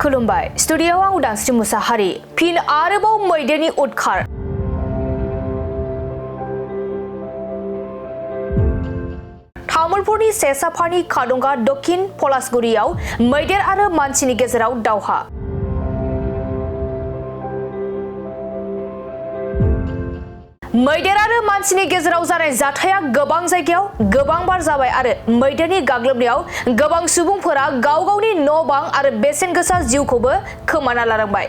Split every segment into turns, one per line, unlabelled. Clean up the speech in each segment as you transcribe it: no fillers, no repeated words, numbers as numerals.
खुलुमबाय स्टुडियोआव आं उदांस्रि मुसाहारि फिन आरोबाव मैदेरनि उदखार तामुलपुरनि सेसाफानि कादंगा दक्षिण पलासगुरियाव मैदेर आरो मानसिनि गेजेराव दावहा मैदेर आरो मानसिनि गेजेराव जानाय जाथाया गोबां जायगायाव गोबां बार जाबाय आरो मैदेरनि गाग्लोबनायाव गोबां सुबुंफोरा गाव गावनि न' बां आरो बेसेन गोसा जिउखौबो खोमाना लानांबाय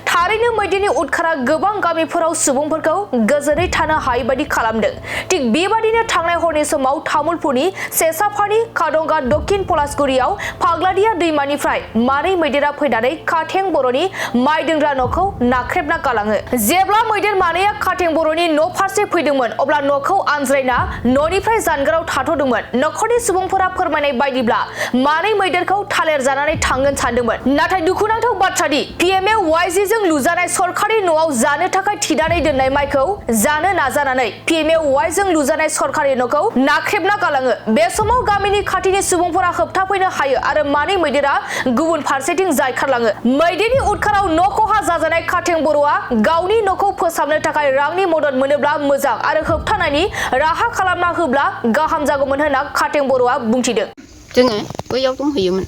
थारैनो मैदेरनि उदखारा गोबां गामिफोराव सुबुंफोरखौ गोजोनै थानो हायै बायदि खालामदों थिग बेबादिनो थांनाय हरनि समाव तामुलपुरनि सेसाफानि कादंगा दक्षिण पलासगुरियाव फाग्लादिया दैमानिफ्राय मानै मैदेरा फैनानै काथें बर'नि माइ दोनग्रा न'खौ नाख्रेबना गालाङो जेब्ला मैदेर मानैया काथें बर'नि न' फारसे फैदोंमोन अब्ला न'खौ आनज्रायना न'निफ्राय जानगाराव थाथ'दोंमोन न'खरनि सुबुंफोरा फोरमायनाय बायदिब्ला मानै मैदेरखौ थालेर जानानै थांगोन सानदोंमोन नाथाय दुखुनांथाव बाथ्रादि PMA-YG जों लुजानाय सरखारि न'आव जानो थाखाय थिनानै दोननाय माइखौ जानो नाजानानै PMA-Y जों लुजानाय सरखारि न'खौ नाख्रेबना गालाङो बे समाव गामिनि खाथिनि सुबुंफोरा होबथाफैनो हायो आरो मानै मैदेरा गुबुन फारसेथिं जायखारलाङो मैदेरनि उदखाराव न' खहा जाजानाय काथें बर'आ गावनि न'खौ फोसाबनो थाखाय रांनि मदद मोनोब्ला मोजां आरो होबथानायनि राहा खालामना होब्ला गाहाम जागौमोन होनना काथें बर'आ बुंथिदों
जोङो बैयाव दंहैयोमोन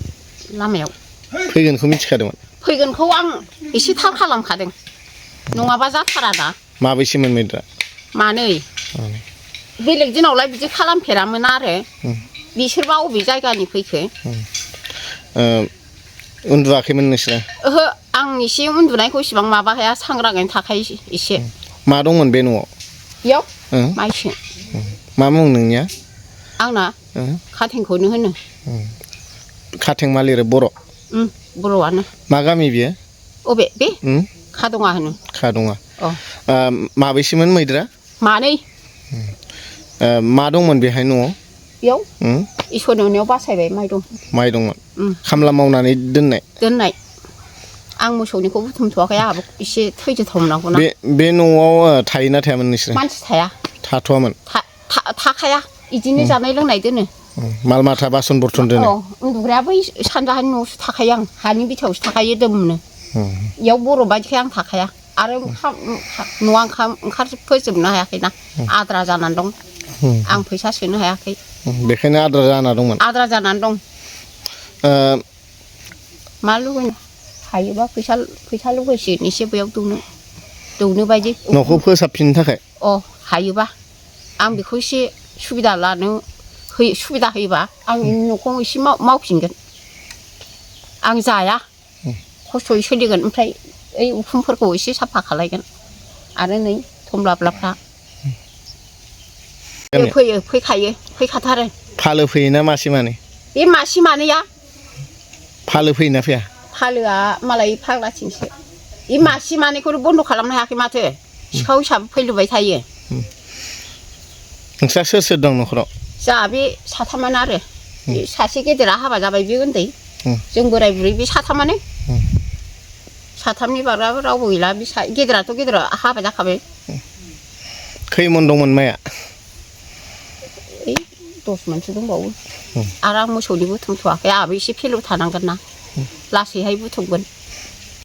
लामायाव
फैगोनखौ मिथिखादोंमोन
फैगोनखौ आं एसे थाल खालामखादों नङाबा जाथारा दा
माबैसेमोन मैदेरा
मानै बेलेग दिनावलाय बिदि खालामफेरामोन आरो बिसोरबा अबे जायगानि फैखो
उन्दुआखैमोन नोंसोरो
ओहो आं एसे उन्दुनायखौ इसेबां माबा हाया सांग्राङैनो थाखायो एसे
मा दंमोन बे न'आव
इयाव माइसो
मा मुं नोंनिया
आंना काथेंखौनो होनो
काथें मा लिरो बर'
बर'आनो
मा गामि बियो
अबे बे कादङा होनो
कादङा माबैसेमोन मैदेरा
मानै
मा दंमोन बेहाय न'आव
बेयाव इसोरनि अननायाव बासायबाय माइ दंमोन
खामला मावनानै दोननाय
आं मोसौनिखौ बुथुमथ'वाखै आंहाबो एसे थैजोथाव नांगौना
बे न'आव थायोना थायामोन नोंसोरो
मानसि थाया
थाथ'वामोन
थाखाया इदिनो जानाय लोंनाय दोनो
माल माथा बासन बर्तन दोनो
उन्दुग्राया बै सानजाहानि न'आवसो थाखायो आं हानि बिथायावसो थाखायो दोमनो इयाव बर' बायदिखाय आं थाखाया आरो न'आ ओंखार फोजोबनो हायाखैना आद्रा जानानै दं आं फैसा सोनो हायाखै
बेखायनो आद्रा जानानै दं
मा लुबैनो हायोबा फैसा लुबैसिगोन एसे बैयाव दौनो बायदि
न'खौ फोसाबफिननो थाखाय
हायोबा आं बेखौ एसे सुबिदा होयोबा आं न'खौ एसे मावफिनगोन आं जाया खस्थ'यै सोलिगोन ओमफ्राय ओइ उखुमफोरखौ एसे साफा खालायगोन आरो नै थमब्लाब्लाफ्रा फैखाथारो
फालो फैयोना मासे मानै
बे मासे मानैया
फालो फैयोना फैया
फालोआ मालाय फाग्लाथिंसो बे मासे मानैखौनो बन्द' खालामनो हायाखै माथो सिखाव हिसाबै फैलुबाय थायो
नोंस्रा सोर दं न'खराव
जोंहा बे साथामानो आरो सासे गेदेरा हाबा जाबाय बे उन्दै जों बोराय बुरै बे साथामानो साथामनि बाराबो रावबो गैला बे गेदेरा हाबा जाखाबाय
खै मन दंमोन माइया
10 मनसो दंबावो आरो आं मोसौनि बुथुमथ'वाखै आंहाबो एसे फेलु थानांगोन ना लासैहाय बुथुमगोन